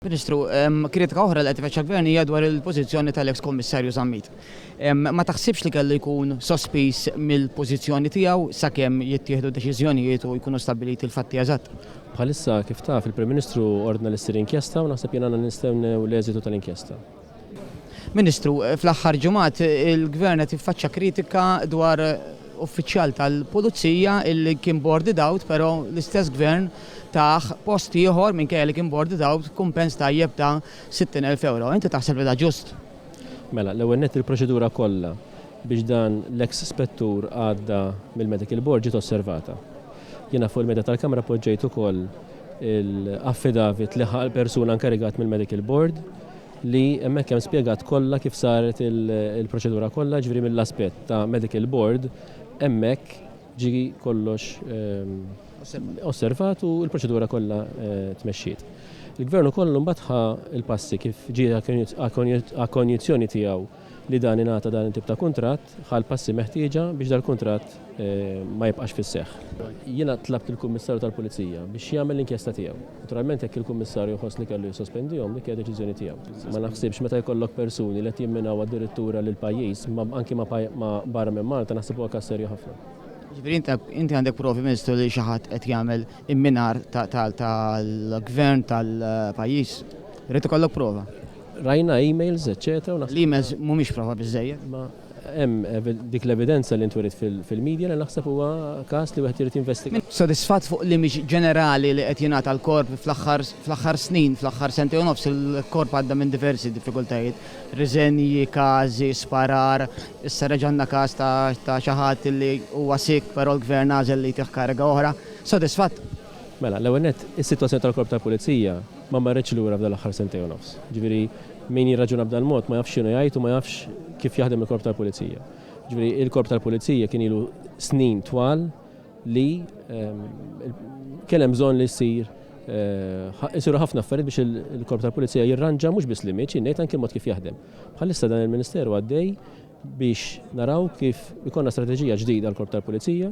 Ministru, kritika oħra li qed ifaċċa l-Gvern hija dwar il-pożizzjoni tal-eks Kommissarju Zammit. Ma taħsibx li kellu jkun sospiż mill-pożizzjoni tiegħu sakemm jittieħdu deċiżjonijiet u jkunu stabbiliti l-fatti eżatt? Bħalissa kif taf il-Prim-Ministru ordna li ssir inkjesta u naħseb jiena nistennew l-eżitu tal-inkjesta. Ministru, fl-aħħar ġimgħat il-Gvern qed jiffaċċja kritika dwar uffiċjal tal-Pulizija illi kien boarded out, però l-istess Gvern taħ post ieħor minkejja li kien boarded out kumpens tajjeb ta' 60,000 euro. Inti taħseb li da ġust? Mela, l-ewwel nett il-proċedura kollha biex dan l-eks spettur għadda mill-Medical Board ġiet osservata. Jiena fuq il-medja tal-Kamra poġġejt ukoll il-affidavit li ħal persuna inkarigat mill-Medical Board li hemmhekk hemm spjegat kollha kif saret il-proċedura kollha, ġifieri mill-aspett ta' Medical Board hemmhekk ġi kollox osservat u l-proċedura kollha tmexxiet. Il-Gvern ukoll mbagħad il-passi kif ġie akkondizzjoni tiegħu li dan ingħata dan it-tip ta' kuntratt ħal passi meħtieġa biex dal-kuntratt ma jibqax fis-seħħ. Jiena tlabt il-Kummissarju tal-Pulizija biex jagħmel l-inkjesta tiegħu. Naturalment jekk il-Kummissarju jħoss li kellu jissospendihom dik hija deċiżjoni tiegħu. Ma naħsibx meta jkollok persuni li qed jimminaw addirittura lil pajjiż anke ma barra minn Malta naħseb huwa każ serju ħafna. Ġifieri inti għandek provi Ministru li xi ħadd qed jagħmel imminar tal-Gvern tal-pajjiż. Rrid ikollok prova. Rajna emails, eccetera. L-emails mhumiex prova biżżejjed. Ma hemm dik l-evidenza li ntwerid fil-medja li naħseb huwa każ li wieħed irid jinvestiga. Sodisfatt fuq l-image ġenerali li qed jingħata l-korp fl-aħħar snin, fl-aħħar sentej u nofs il-korp għadda minn diversi diffikultajiet, riżenji, każi, sparar, issa reġgħanna każ ta' xi ħadd li huwa sik però l-Gvern għażel li jtieħ kariga oħra. Sodisfatt? Mela, l-ewwel nett is-sitwazzjoni tal-Korp tal-Pulizija ma marretx lura f'dan l-aħħar sentej u nofs. Ġifieri min jirraġuna b'dan mod ma jafx x'inhu jgħid u ma jafx kif jaħdem il-Korp tal-Pulizija. Ġifieri il-Korp tal-Pulizija kien ilu snin twal li kien hemm bżonn li jsir isiru ħafna affarijiet biex il-Korp tal-Pulizija jirranġa mhux biss l-image ngħid anke mod kif jaħdem. Bħalissa dan il-Ministeru għaddej biex naraw kif ikollna strateġija ġdida għall-Korp tal-Pulizija